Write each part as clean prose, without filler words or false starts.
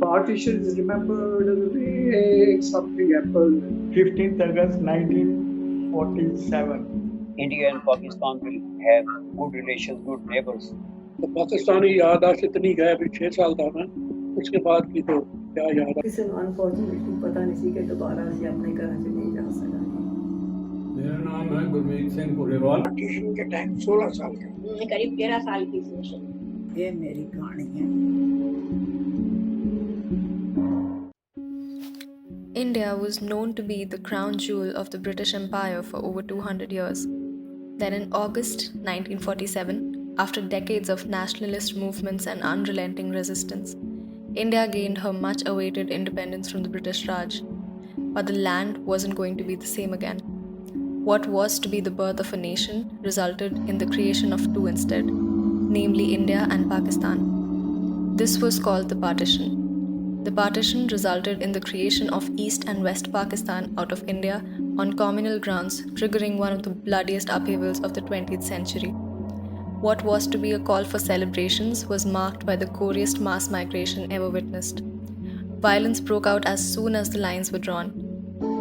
partition is remembered as a way something happened. 15th August 1947. India and Pakistan will have good relations, good neighbors. तो पाकिस्तानी यादाश्त इतनी है भी 6 साल था मैं उसके बाद की तो क्या याद ਕਿਸੇ ਨੂੰ ਅਨਫੋਰਚੂਨੇਟਲੀ ਪਤਾ ਨਹੀਂ ਸੀ ਕਿ ਦੁਬਾਰਾ ਅਸੀਂ ਆਪਣੇ ਘਰਾਂ 'ਚ ਨਹੀਂ ਜਾ ਸਕਾਂਗੇ। मेरा नाम है गुरमीत सिंह पुरेवाल। पार्टीशन के टाइम 16 साल का करीब 13 साल की थी। ਇਹ ਮੇਰੀ ਕਹਾਣੀ ਹੈ। India was known to be the crown jewel of the British Empire for over 200 years. Then in August 1947, after decades of nationalist movements and unrelenting resistance, India gained her much-awaited independence from the British Raj. But the land wasn't going to be the same again. What was to be the birth of a nation resulted in the creation of two instead, namely India and Pakistan. This was called the partition. The partition resulted in the creation of East and West Pakistan out of India on communal grounds, triggering one of the bloodiest upheavals of the 20th century. What was to be a call for celebrations was marked by the goriest mass migration ever witnessed. Violence broke out as soon as the lines were drawn.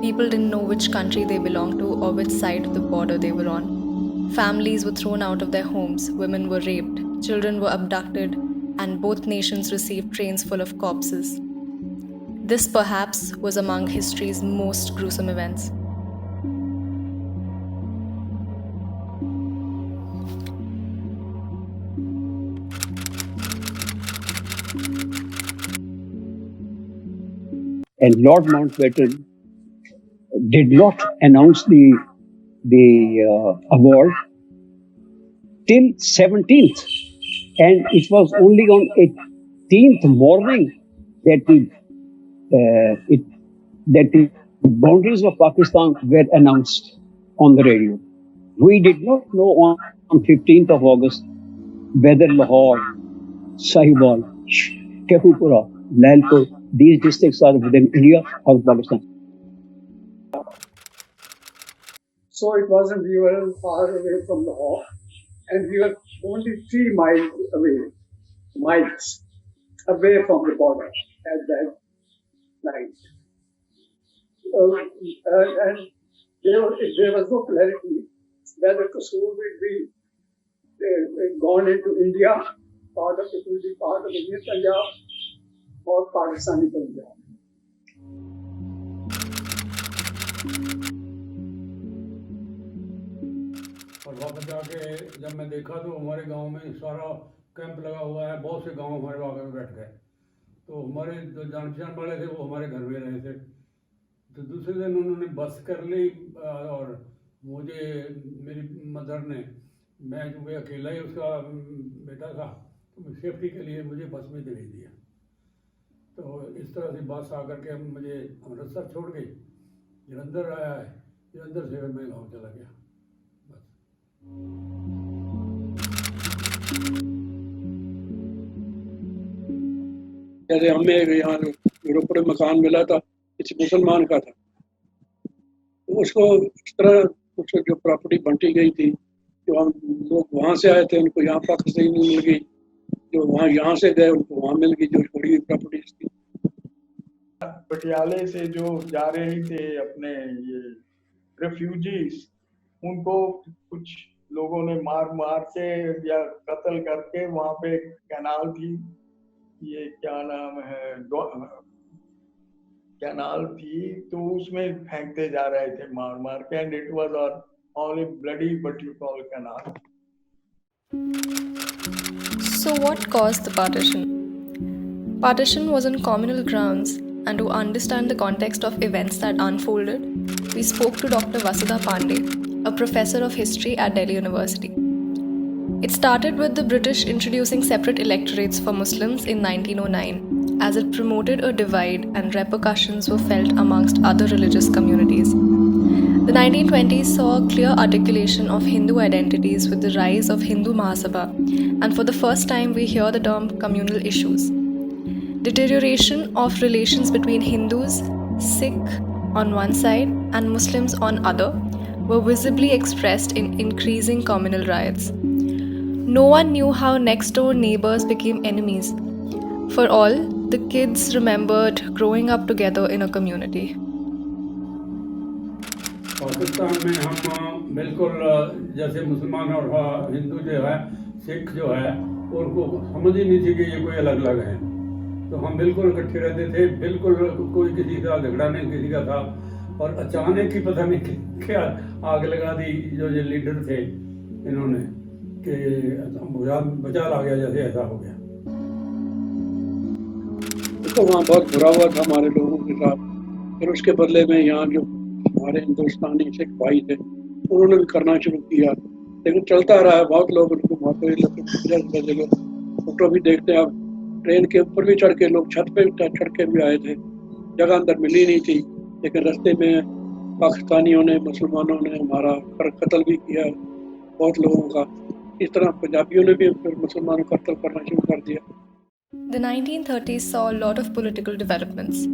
People didn't know which country they belonged to or which side of the border they were on. Families were thrown out of their homes, women were raped, children were abducted, and both nations received trains full of corpses. This perhaps was among history's most gruesome events. And Lord Mountbatten did not announce the award till 17th, and it was only on 18th morning that the boundaries of Pakistan were announced on the radio. We did not know on 15th of August whether Lahore, Sahiwal, Kehupura, Lalpur, these districts are within India or Pakistan. So it wasn't, we were far away from Lahore, and we were only 3 miles away from the border at that night. And there was no clarity whether Kasur will be gone into India, part of it will be part of Indian Punjab or Pakistani Punjab. और वापस जाके जब मैं देखा तो हमारे गांव में सारा कैंप लगा हुआ है, बहुत से गांव हमारे वहाँ बैठ गए। तो हमारे जो जान पहचान वाले थे वो हमारे घर में रहे थे। तो दूसरे दिन उन्होंने बस कर ली और मुझे मेरी मदर ने, मैं जो अकेला ही उसका बेटा था, तो सेफ्टी के लिए मुझे बस में भेज दिया। तो इस तरह से बस आकर के मुझे अमृतसर छोड़ गई, जलंधर आया है, जलंधर से मैं गाँव चला गया। जैसे हमें यहाँ यूरोप में मकान मिला था, किसी मुसलमान का था, तो उसको इस तरह कुछ जो प्रॉपर्टी बंटी गई थी, जो हम लोग वहाँ से आए थे उनको यहाँ पाकिस्तानी मिल गई, जो वहाँ यहाँ से गए उनको वहाँ मिल गई, जो छोड़ी हुई प्रॉपर्टी थी। पटियाले से जो जा रहे थे अपने ये रेफ्यूजीज, उनको कुछ लोगों ने मार के या कत्ल करके वहाँ पे कैनाल थी, ये क्या नाम है, कैनाल थी, तो उसमें फेंकते जा रहे थे मार के, and it was only bloody what you call canal. So what caused the partition? Partition was on communal grounds, and to understand the context of events that unfolded, we spoke to Dr. Vasudha Pandey, a professor of history at Delhi University. It started with the British introducing separate electorates for Muslims in 1909, as it promoted a divide and repercussions were felt amongst other religious communities. The 1920s saw a clear articulation of Hindu identities with the rise of Hindu Mahasabha, and for the first time we hear the term communal issues. Deterioration of relations between Hindus, Sikh on one side and Muslims on other were visibly expressed in increasing communal riots. No one knew how next-door neighbors became enemies. For all, the kids remembered growing up together in a community. Pakistan में हम बिल्कुल जैसे मुसलमान और हिंदू जो है, सिख जो है, उनको समझ ही नहीं थी कि ये कोई अलग अलग हैं। तो हम बिल्कुल इकट्ठे रहते थे, बिल्कुल कोई किसी का झगड़ा नहीं किसी का था। और अचानक ही पता नहीं क्या आग लगा दी जो ये लीडर थे इन्होंने, कि बचा ला गया, जैसे ऐसा हो गया। तो वहाँ बहुत बुरा हुआ था हमारे लोगों के साथ। फिर उसके बदले में यहाँ जो हमारे हिंदुस्तानी सिख भाई थे उन्होंने भी करना शुरू किया, लेकिन चलता रहा है। बहुत लोग उनको बहुत फोटो भी देखते हैं आप, ट्रेन के ऊपर भी चढ़ के लोग छत पे चढ़ के भी आए थे, जगह अंदर मिली नहीं थी, लेकिन रास्ते में पाकिस्तानियों ने, मुसलमानों ने हमारा कत्ल भी किया बहुत लोगों का। इस तरह पंजाबियों ने भी फिर मुसलमानों का कत्ल करना शुरू कर दिया। The 1930s saw a lot of political developments.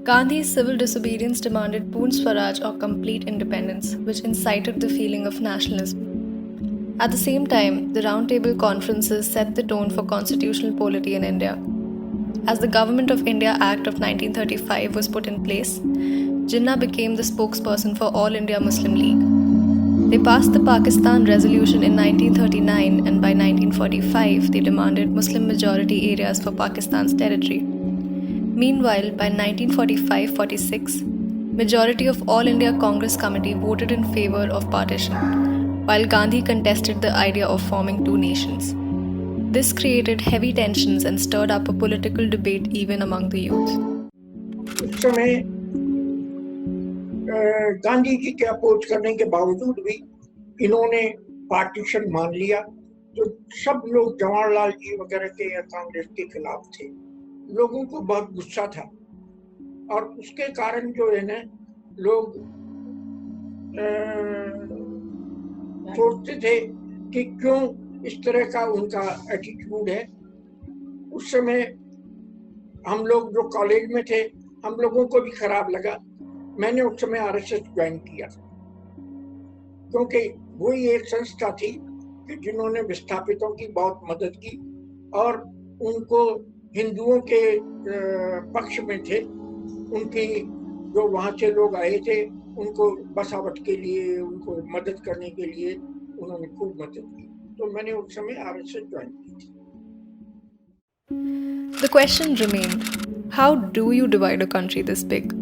Gandhi's civil disobedience demanded Poon Swaraj or complete independence, which incited the feeling of nationalism. At the same time, the roundtable conferences set the tone for constitutional polity in India. As the Government of India Act of 1935 was put in place, Jinnah became the spokesperson for All India Muslim League. They passed the Pakistan Resolution in 1939, and by 1945 they demanded Muslim majority areas for Pakistan's territory. Meanwhile, by 1945-46, majority of All India Congress Committee voted in favor of partition, while Gandhi contested the idea of forming two nations. This created heavy tensions and stirred up a political debate even among the youth. उस समय गांधी जी के oppose करने के बावजूद भी इन्होंने partition मान लिया। तो सब लोग जवाहरलाल जी वगैरह के या कांग्रेस के खिलाफ थे। लोगों को बहुत गुस्सा था और उसके कारण जो है ना, लोग सोचते थे कि क्यों इस तरह का उनका एटीट्यूड है। उस समय हम लोग जो कॉलेज में थे, हम लोगों को भी खराब लगा। मैंने उस समय आरएसएस ज्वाइन किया, क्योंकि वही एक संस्था थी कि जिन्होंने विस्थापितों की बहुत मदद की और उनको हिंदुओं के पक्ष में थे। उनकी जो वहाँ से लोग आए थे, उनको बसावट के लिए, उनको मदद करने के लिए उन्होंने खूब मदद की। तो मैंने उस समय आरएसएस ज्वाइन की थी। The question remained, how do you divide a country this big?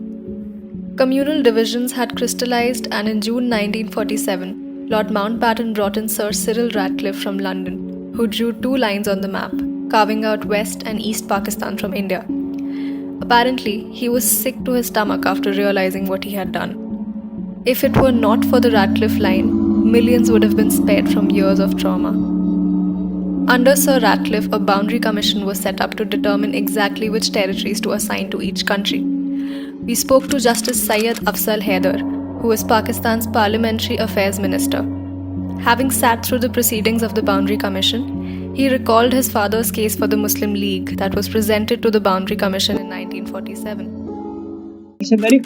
Communal divisions had crystallized, and in June 1947, Lord Mountbatten brought in Sir Cyril Ratcliffe from London, who drew two lines on the map, carving out West and East Pakistan from India. Apparently, he was sick to his stomach after realizing what he had done. If it were not for the Ratcliffe line, millions would have been spared from years of trauma. Under Sir Ratcliffe, a boundary commission was set up to determine exactly which territories to assign to each country. We spoke to Justice Syed Afzal Haider, who is Pakistan's Parliamentary Affairs Minister. Having sat through the proceedings of the Boundary Commission, he recalled his father's case for the Muslim League that was presented to the Boundary Commission in 1947. It's a very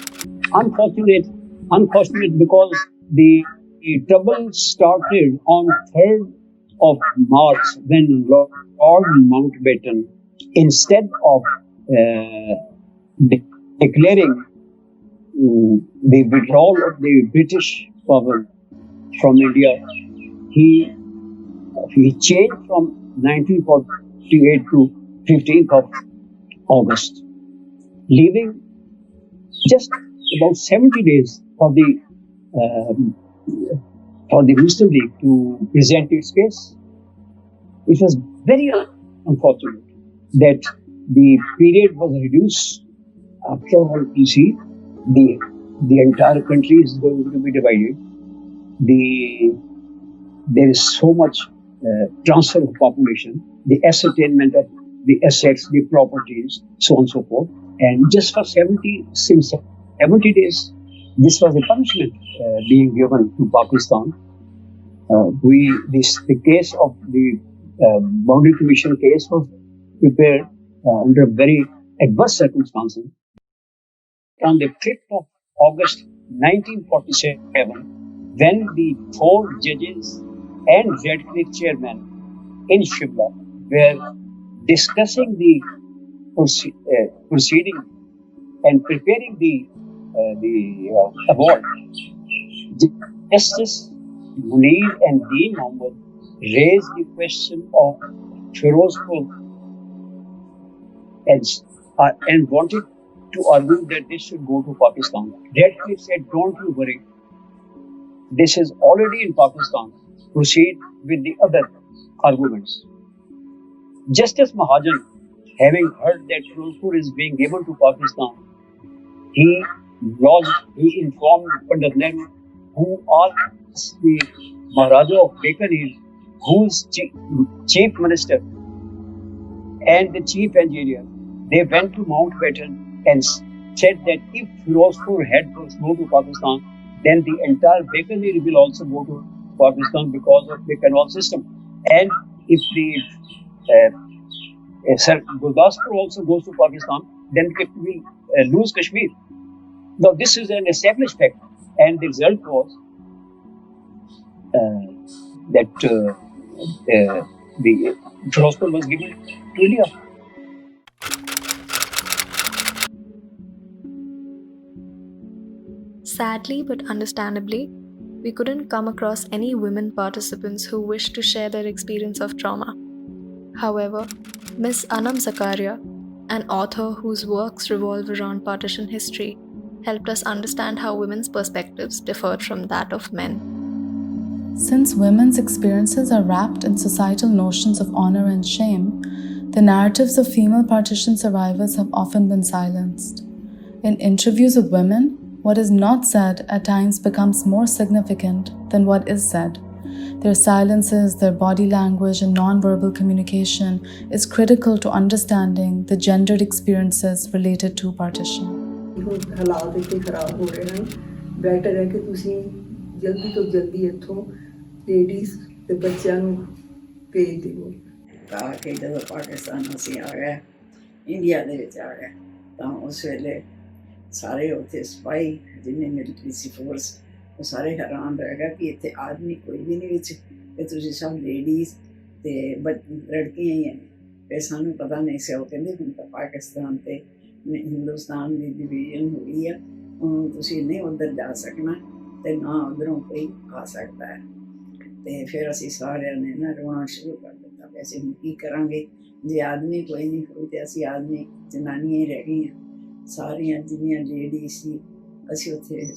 unfortunate because the trouble started on 3rd of March when Lord Mountbatten, instead of declaring the withdrawal of the British power from India, he changed from 1948 to 15th of August, leaving just about 70 days for the Muslim League to present its case. It was very unfortunate that the period was reduced. After all, you see, the entire country is going to be divided. There is so much transfer of population, the ascertainment of the assets, the properties, so on and so forth. And just for 70 days, this was a punishment being given to Pakistan. The case of the Boundary Commission case was prepared under very adverse circumstances. On the 5th of August 1947, when the 4 judges and Ratcliffe chairman in Shimla were discussing the proceeding and preparing the award, Justice Munir and Dean Mohammed raised the question of Firozpur and wanted to argue that this should go to Pakistan. Radcliffe said, "Don't you worry. This is already in Pakistan. Proceed with the other arguments." Justice Mahajan, having heard that Firozpur is being given to Pakistan, he informed Pandit Nehru, who asked the Maharaja of Bikaner, who's chief minister and the chief engineer. They went to Mountbatten and said that if Firozpur head goes to Pakistan, then the entire Bikaner will also go to Pakistan because of the canal system. And if Gurdaspur also goes to Pakistan, then it will lose Kashmir. Now this is an established fact, and the result was that the Firozpur was given to India. Sadly but understandably, we couldn't come across any women participants who wished to share their experience of trauma. However, Ms. Anam Zakaria, an author whose works revolve around partition history, helped us understand how women's perspectives differed from that of men. Since women's experiences are wrapped in societal notions of honor and shame, the narratives of female partition survivors have often been silenced. In interviews with women, what is not said at times becomes more significant than what is said. Their silences, their body language, and non-verbal communication is critical to understanding the gendered experiences related to partition. ਹਾਲਾਤ ਇੱਥੇ ਖਰਾਬ ਹੋ ਰਹੇ ਹਨ better ਹੈ ਕਿ ਤੁਸੀਂ ਜਲਦੀ ਤੋਂ ਜਲਦੀ ਇੱਥੋਂ ਲੇਡੀਜ਼ ਤੇ ਬੱਚਿਆਂ ਨੂੰ ਭੇਜ ਦਿਓ ਤਾਂ ਕਿ ਜਦੋਂ ਪਾਕਿਸਤਾਨ ਅਸੀਂ ਆ ਗਏ ਇੰਡੀਆ ਦੇ ਵਿੱਚ ਆ ਗਏ ਤਾਂ ਉਸ ਵੇਲੇ ਸਾਰੇ ਉੱਥੇ ਸਪਾਈ ਜਿੰਨੇ ਮਿਲਟਰੀ ਸੀ ਫੋਰਸ ਉਹ ਸਾਰੇ ਹੈਰਾਨ ਰਹਿ ਗਏ ਕਿ ਇੱਥੇ ਆਦਮੀ ਕੋਈ ਵੀ ਨਹੀਂ ਵਿੱਚ ਤੇ ਤੁਸੀਂ ਸਭ ਲੇਡੀਜ਼ ਤੇ ਲੜਕੀਆਂ ਹੀ ਹਨ ਤੇ ਸਾਨੂੰ ਪਤਾ ਨਹੀਂ ਸੀ ਉਹ ਕਹਿੰਦੇ ਹੁਣ ਤਾਂ ਪਾਕਿਸਤਾਨ ਤੇ ਹਿੰਦੁਸਤਾਨ ਦੀ ਡਿਵੀਜ਼ਨ ਹੋਈ ਆ ਹੁਣ ਤੁਸੀਂ ਨਹੀਂ ਉੱਧਰ ਜਾ ਸਕਣਾ ਤੇ ਨਾ ਉੱਧਰੋਂ ਕੋਈ ਆ ਸਕਦਾ ਹੈ ਤੇ ਫਿਰ ਅਸੀਂ ਸਾਰਿਆਂ ਨੇ ਨਾ ਰੋਣਾ ਸ਼ੁਰੂ ਕਰ ਦਿੱਤਾ ਵੀ ਅਸੀਂ ਹੁਣ ਕੀ ਕਰਾਂਗੇ ਜੇ ਆਦਮੀ ਕੋਈ ਨਹੀਂ ਹੋਈ ਤੇ ਅਸੀਂ ਆਦਮੀ ਜਨਾਨੀਆਂ ਹੀ ਰਹਿ ਗਈਆਂ ਸਾਰੀਆਂ ਜਿੰਨੀਆਂ ਲੇਡੀ ਸੀ ਅਸੀਂ ਉੱਥੇ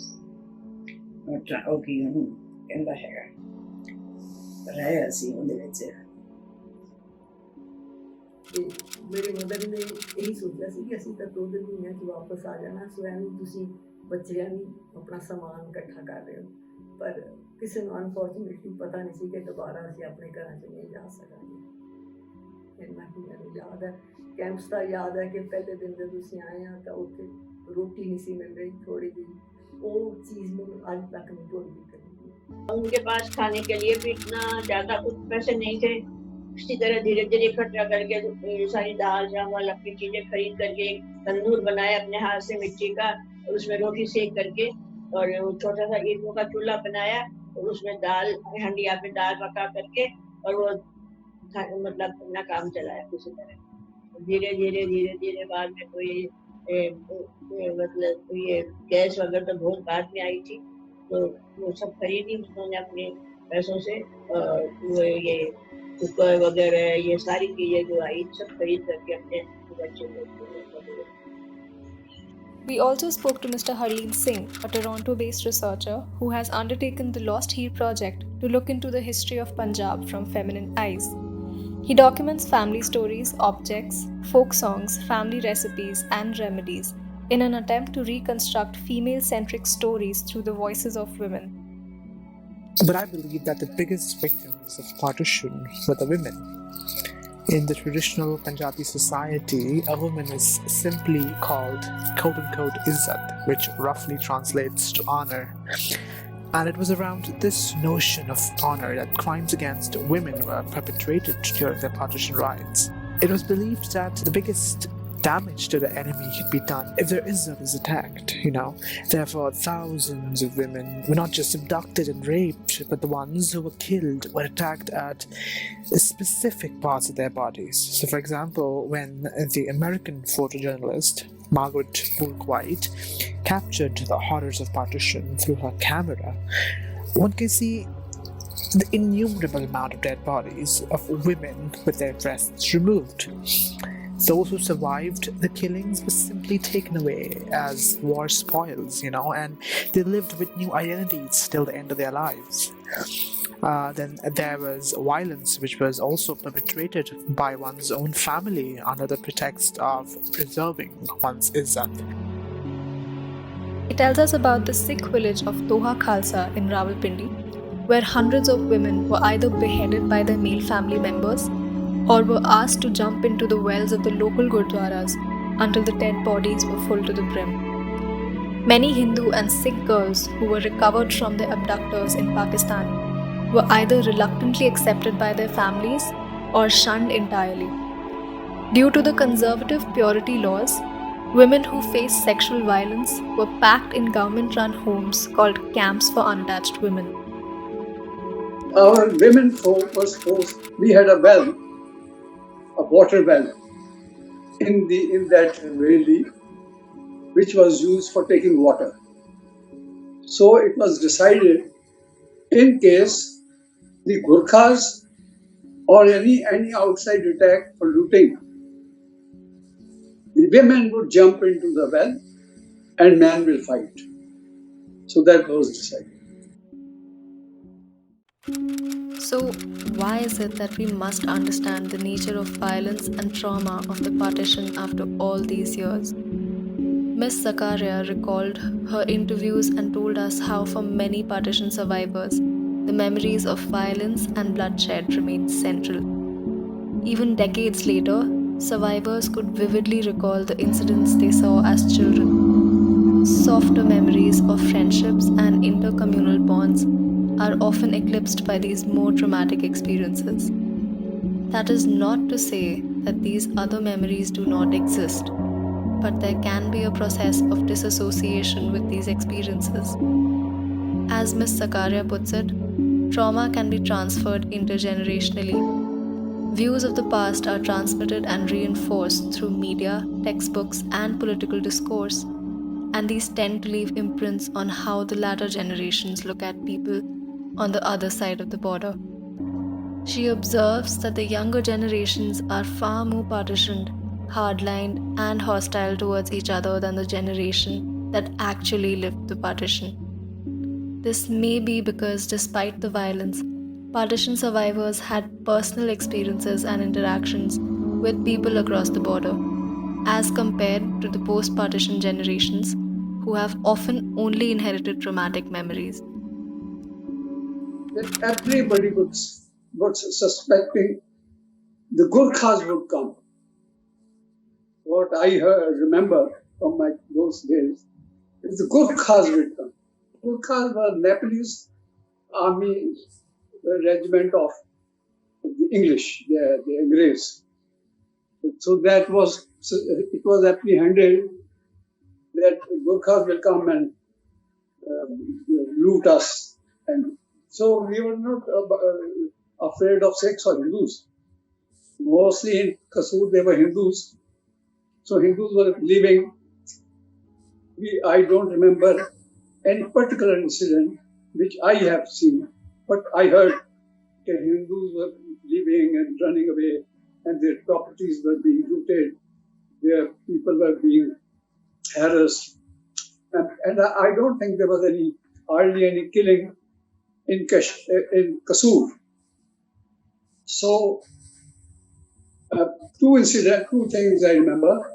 ਉਹ ਕੀ ਉਹਨੂੰ ਕਹਿੰਦਾ ਹੈਗਾ ਰਹੇ ਅਸੀਂ ਉਹਦੇ ਵਿੱਚ मेरे मदर ने यही सोचा सी कि ਅਸੀਂ ਤਾਂ 2 ਮਹੀਨਿਆਂ 'ਚ ਵਾਪਸ ਆ ਜਾਣਾ ਸੋ ਐਵੇਂ ਤੁਸੀਂ ਬੱਚਿਆਂ ਨੂੰ ਆਪਣਾ ਸਮਾਨ ਇਕੱਠਾ ਕਰ ਰਹੇ ਹੋ ਪਰ ਕਿਸੇ ਨੂੰ ਅਨਫੋਰਚੂਨੇਟਲੀ ਪਤਾ ਨਹੀਂ ਸੀ ਕਿ ਦੁਬਾਰਾ ਅਸੀਂ ਆਪਣੇ ਘਰਾਂ 'ਚ ਨਹੀਂ ਜਾ ਸਕਾਂਗੇ ਇੰਨਾ ਹੀ ਮੈਨੂੰ ਯਾਦ ਹੈ ਕੈਂਪਸ ਦਾ ਯਾਦ ਹੈ ਕਿ ਪਹਿਲੇ ਦਿਨ ਜਦੋਂ ਅਸੀਂ ਆਏ ਹਾਂ ਤਾਂ ਉੱਥੇ ਰੋਟੀ नहीं सी मिल रही थोड़ी दी वो चीज़ में आज तक नहीं भूलती कभी उनके पास खाने के लिए भी इतना ज़्यादा कुछ पैसे नहीं थे इसी तरह धीरे धीरे इकट्ठा करके सारी दाल चावल अपनी चीजें खरीद करके तंदूर बनाया अपने हाथ से मिट्टी का और उसमें रोटी सेक करके और छोटा सा ईंटों का चूल्हा बनाया और उसमें दाल हंडिया पे दाल पका करके और वो मतलब अपना काम चलाया किसी तरह धीरे धीरे धीरे धीरे बाद में कोई मतलब ये गैस वगैरह तो बहुत बाद में आई थी तो वो सब खरीदी उन्होंने अपने पैसों से वो ये कुकर वगैरह ये सारी चीजें जो आई सब खरीद करके अपने बच्चों को We also spoke to Mr. Harleen Singh, a Toronto-based researcher who has undertaken the Lost Heer project to look into the history of Punjab from feminine eyes. He documents family stories, objects, folk songs, family recipes, and remedies in an attempt to reconstruct female-centric stories through the voices of women. But I believe that the biggest victims of partition were the women. In the traditional Punjabi society, a woman is simply called quote-unquote izzat, which roughly translates to honor. And it was around this notion of honor that crimes against women were perpetrated during the partition riots. It was believed that the biggest damage to the enemy can be done if the Izzat is attacked, Therefore, thousands of women were not just abducted and raped, but the ones who were killed were attacked at specific parts of their bodies. So, for example, when the American photojournalist Margaret Bourke-White captured the horrors of partition through her camera, one can see the innumerable amount of dead bodies of women with their breasts removed. Those who survived the killings were simply taken away as war spoils, and they lived with new identities till the end of their lives. Then there was violence which was also perpetrated by one's own family under the pretext of preserving one's izzat. It tells us about the Sikh village of Toha Khalsa in Rawalpindi, where hundreds of women were either beheaded by their male family members or were asked to jump into the wells of the local gurdwaras until the dead bodies were full to the brim. Many Hindu and Sikh girls who were recovered from their abductors in Pakistan were either reluctantly accepted by their families or shunned entirely. Due to the conservative purity laws, women who faced sexual violence were packed in government-run homes called camps for unattached women. Our women folk was forced. We had a well, a water well, in that valley, which was used for taking water. So it was decided, in case the Gurkhas or any outside attack for looting, the women would jump into the well and men will fight. So that was decided. So, why is it that we must understand the nature of violence and trauma of the partition after all these years? Miss Zakaria recalled her interviews and told us how for many partition survivors, the memories of violence and bloodshed remained central. Even decades later, survivors could vividly recall the incidents they saw as children. Softer memories of friendships and intercommunal bonds are often eclipsed by these more traumatic experiences. That is not to say that these other memories do not exist, but there can be a process of disassociation with these experiences. As Ms. Zakaria puts it, trauma can be transferred intergenerationally. Views of the past are transmitted and reinforced through media, textbooks, and political discourse, and these tend to leave imprints on how the latter generations look at people on the other side of the border. She observes that the younger generations are far more partitioned, hardlined, and hostile towards each other than the generation that actually lived the partition. This may be because despite the violence, partition survivors had personal experiences and interactions with people across the border, as compared to the post-partition generations who have often only inherited traumatic memories. That everybody was suspecting the Gurkhas would come. What I remember from those days is the Gurkhas would come. Gurkhas were Nepalese army regiment of the English, the Angrez. So it was apprehended that Gurkhas will come and loot us. And so we were not afraid of Sikhs or Hindus. Mostly in Kasur they were Hindus. So Hindus were leaving. I don't remember any particular incident which I have seen, but I heard that Hindus were leaving and running away and their properties were being looted, their people were being harassed. And I don't think there was hardly any killing in Kasur. So, two things I remember.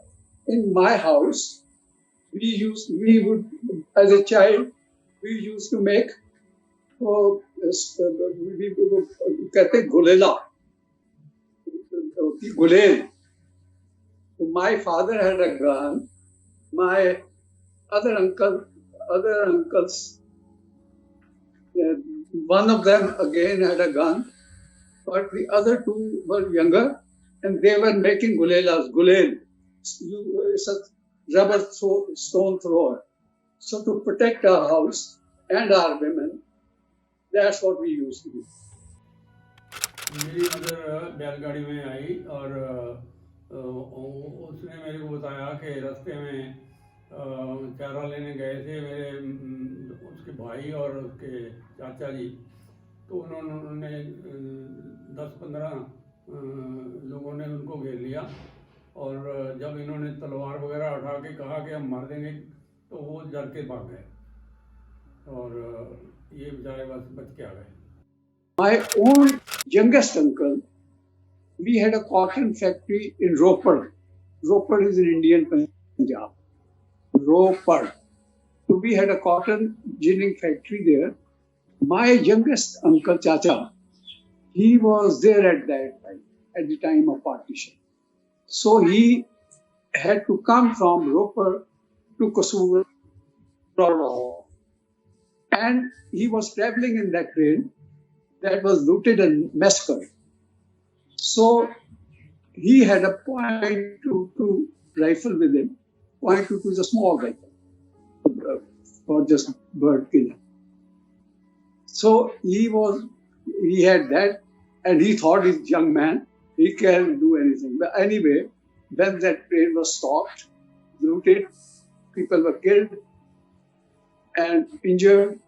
In my house, we would, as a child, we used to make gulela. Gulel. My father had a gun. My other uncles, one of them again had a gun, but the other two were younger and they were making gulel. it's a rubber stone thrower. So to protect our house and our women, that's what we used to do. मेरी mother बैलगाड़ी में आई और उसने मेरे को बताया कि रास्ते में चारा लेने गए थे मेरे उसके भाई और उसके चाचा जी, तो उन्होंने 10-15 लोगों ने उनको घेर लिया और जब इन्होंने तलवार वगैरह उठा के कहा कि हम मार देंगे तो वो डर के भाग गए और ये बेचारे बच के आ गए। My own youngest uncle, we had a cotton factory in Ropar. Ropar is in Indian Punjab. Ropar. So we had a cotton ginning factory there. My youngest uncle, Chacha, he was there at that time, at the time of partition. So he had to come from Ropar to Kasur, and he was traveling in that train that was looted and massacred. So he had a .22 rifle with him. .22 is a small rifle for just bird killing. So he had that, and he thought he's a young man, he can do anything. But anyway, when that train was stopped, looted, people were killed and injured,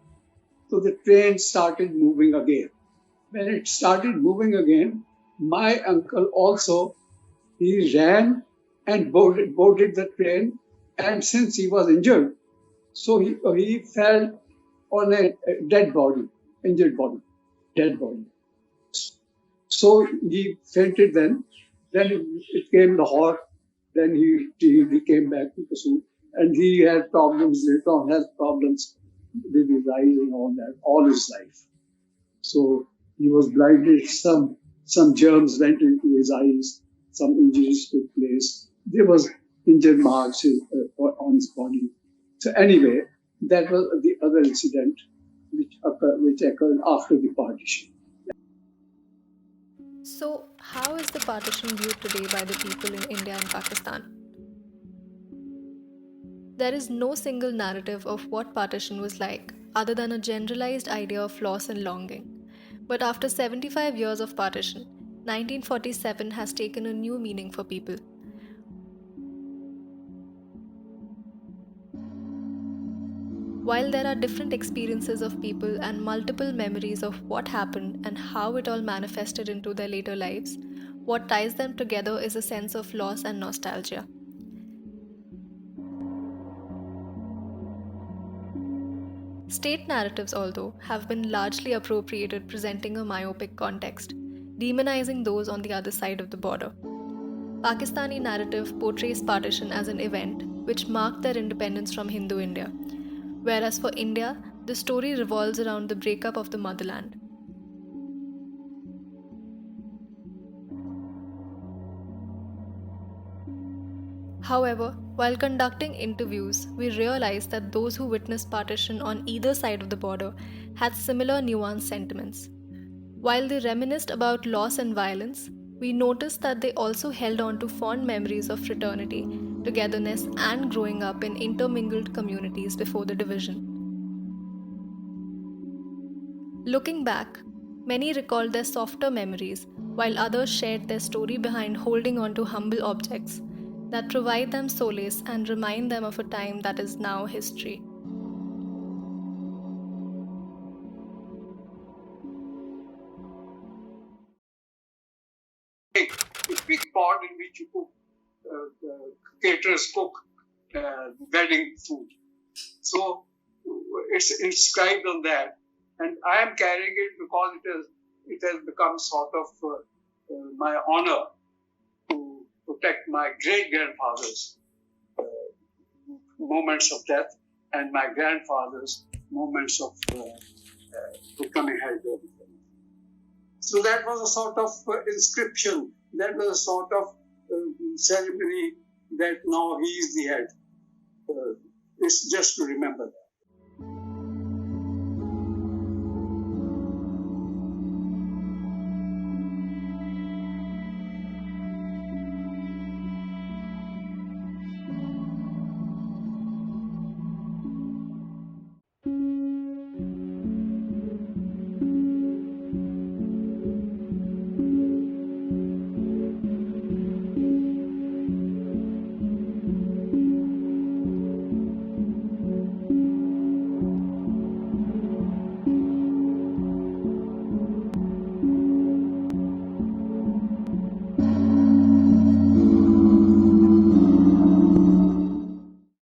so the train started moving again. When it started moving again, my uncle also, he ran and boarded the train, and since he was injured, so he fell on a dead body, injured body, dead body. So he fainted then it came Lahore, then he came back to Kasur, and he had problems later on, health problems with his eyes and all that, all his life. So he was blinded, some germs went into his eyes, some injuries took place. There was injured marks on his body. So anyway, that was the other incident which occurred after the partition. So, how is the partition viewed today by the people in India and Pakistan? There is no single narrative of what partition was like, other than a generalized idea of loss and longing. But after 75 years of partition, 1947 has taken a new meaning for people. While there are different experiences of people and multiple memories of what happened and how it all manifested into their later lives, what ties them together is a sense of loss and nostalgia. State narratives, although, have been largely appropriated, presenting a myopic context, demonizing those on the other side of the border. Pakistani narrative portrays partition as an event which marked their independence from Hindu India, whereas for India, the story revolves around the breakup of the motherland. However, while conducting interviews, we realized that those who witnessed partition on either side of the border had similar nuanced sentiments. While they reminisced about loss and violence, we noticed that they also held on to fond memories of fraternity, togetherness, and growing up in intermingled communities before the division. Looking back, many recalled their softer memories, while others shared their story behind holding on to humble objects that provide them solace and remind them of a time that is now history. A big pot in which you cook, caterers cook wedding food. So it's inscribed on that, and I am carrying it because it has become sort of my honor to protect my great-grandfather's moments of death and my grandfather's moments of becoming head of the family. So that was a sort of inscription, that was a sort of ceremony that now he is the head. It's just to remember that.